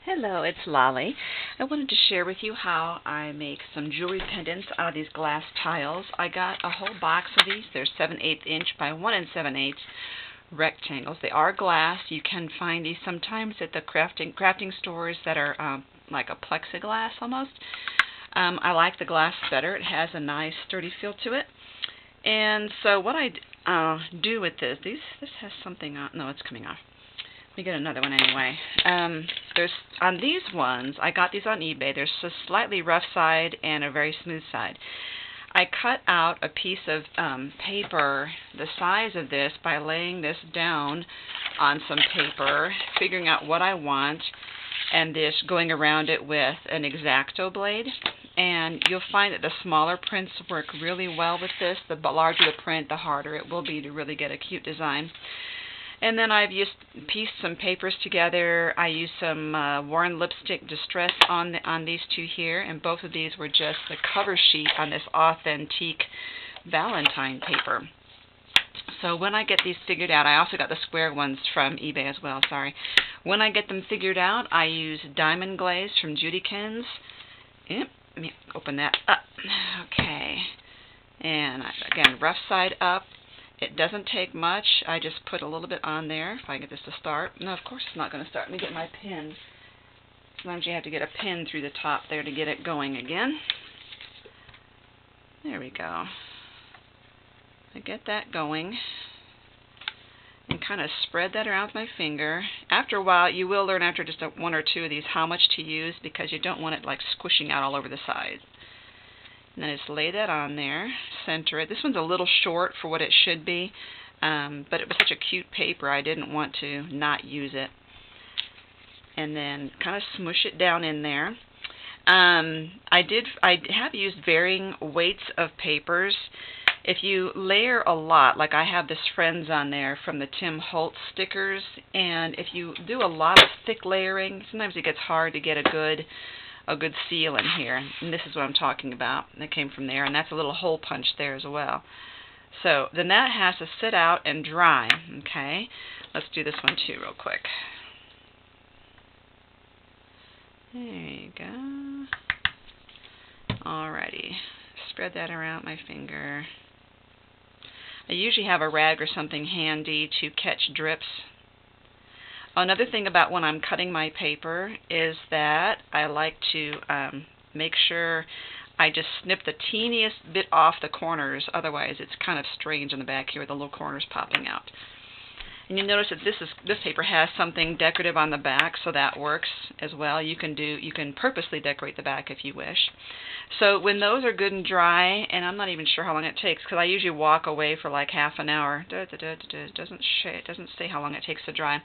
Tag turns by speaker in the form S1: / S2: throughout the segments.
S1: Hello, it's Lolly. I wanted to share with you how I make some jewelry pendants out of these glass tiles. I got a whole box of these. They're 7/8 inch by 1 7/8 rectangles. They are glass. You can find these sometimes at the crafting stores that are like a plexiglass almost. I like the glass better. It has a nice sturdy feel to it. And so what I do with this has something on. No, it's coming off. Let me get another one anyway. There's on these ones, I got these on eBay. There's a slightly rough side and a very smooth side. I cut out a piece of paper the size of this by laying this down on some paper, figuring out what I want, and just going around it with an X-Acto blade. And you'll find that the smaller prints work really well with this. The larger the print, the harder it will be to really get a cute design. And then I've pieced some papers together. I used some Worn Lipstick Distress on these two here, and both of these were just the cover sheet on this authentic Valentine paper. So when I get these figured out, I also got the square ones from eBay as well, sorry. When I get them figured out, I use Diamond Glaze from Judykins. Yep, let me open that up. Okay. And again, rough side up. It doesn't take much. I just put a little bit on there if I get this to start. No, of course it's not going to start. Let me get my pin. Sometimes you have to get a pin through the top there to get it going again. There we go. I get that going and kind of spread that around with my finger. After a while, you will learn after just one or two of these how much to use because you don't want it like squishing out all over the sides. And then just lay that on there, center it. This one's a little short for what it should be, but it was such a cute paper I didn't want to not use it. And then kind of smush it down in there. I have used varying weights of papers. If you layer a lot, like I have this Friends on there from the Tim Holtz stickers, and if you do a lot of thick layering, sometimes it gets hard to get a good seal in here, and this is what I'm talking about. That came from there, and that's a little hole punch there as well. So then that has to sit out and dry. Okay, let's do this one too real quick. There you go. Alrighty, spread that around my finger. I usually have a rag or something handy to catch drips. Another thing about when I'm cutting my paper is that I like to make sure I just snip the teeniest bit off the corners, otherwise it's kind of strange in the back here with the little corners popping out. And you'll notice that this paper has something decorative on the back, so that works as well. You can purposely decorate the back if you wish. So when those are good and dry, and I'm not even sure how long it takes because I usually walk away for like half an hour. It doesn't say how long it takes to dry. I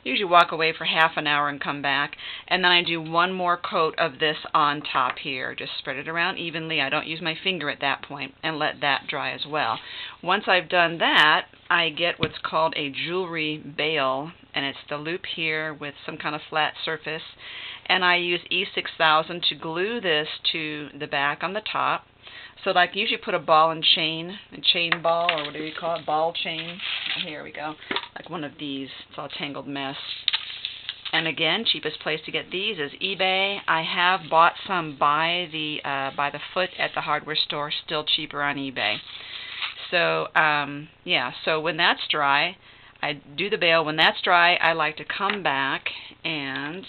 S1: usually walk away for half an hour and come back, and then I do one more coat of this on top here. Just spread it around evenly. I don't use my finger at that point, and let that dry as well. Once I've done that, I get what's called a jewelry bale, and it's the loop here with some kind of flat surface, and I use E6000 to glue this to the back on the top. So like usually put a ball and chain, a chain ball, or whatever you call it, ball chain. Here we go, like one of these. It's all tangled mess. And again, cheapest place to get these is eBay. I have bought some by the foot at the hardware store, still cheaper on eBay. So, yeah, so when that's dry, I do the bale. When that's dry, I like to come back, and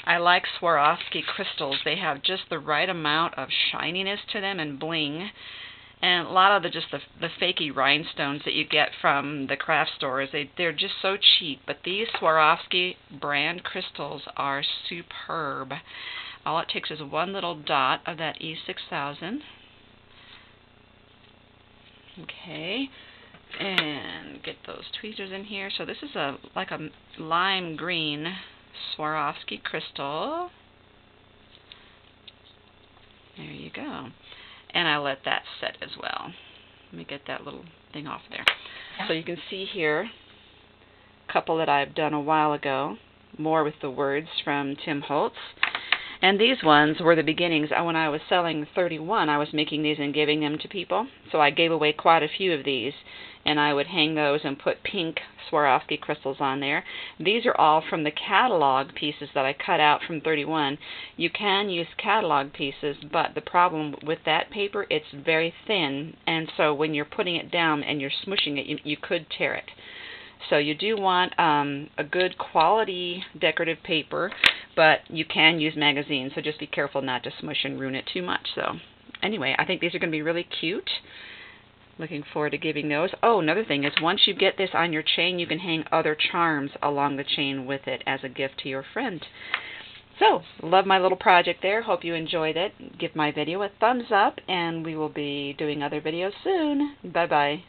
S1: I like Swarovski crystals. They have just the right amount of shininess to them and bling. And a lot of the fakey rhinestones that you get from the craft stores, they're just so cheap. But these Swarovski brand crystals are superb. All it takes is one little dot of that E6000. Okay, and get those tweezers in here. So this is like a lime green Swarovski crystal. There you go. And I let that set as well. Let me get that little thing off there. So you can see here a couple that I've done a while ago, more with the words from Tim Holtz. And these ones were the beginnings. When I was selling 31, I was making these and giving them to people. So I gave away quite a few of these, and I would hang those and put pink Swarovski crystals on there. These are all from the catalog pieces that I cut out from 31. You can use catalog pieces, but the problem with that paper, it's very thin, and so when you're putting it down and you're smushing it, you could tear it. So you do want a good quality decorative paper, but you can use magazines, so just be careful not to smush and ruin it too much. So anyway, I think these are going to be really cute. Looking forward to giving those. Oh, another thing is once you get this on your chain, you can hang other charms along the chain with it as a gift to your friend. So, love my little project there. Hope you enjoyed it. Give my video a thumbs up, and we will be doing other videos soon. Bye-bye.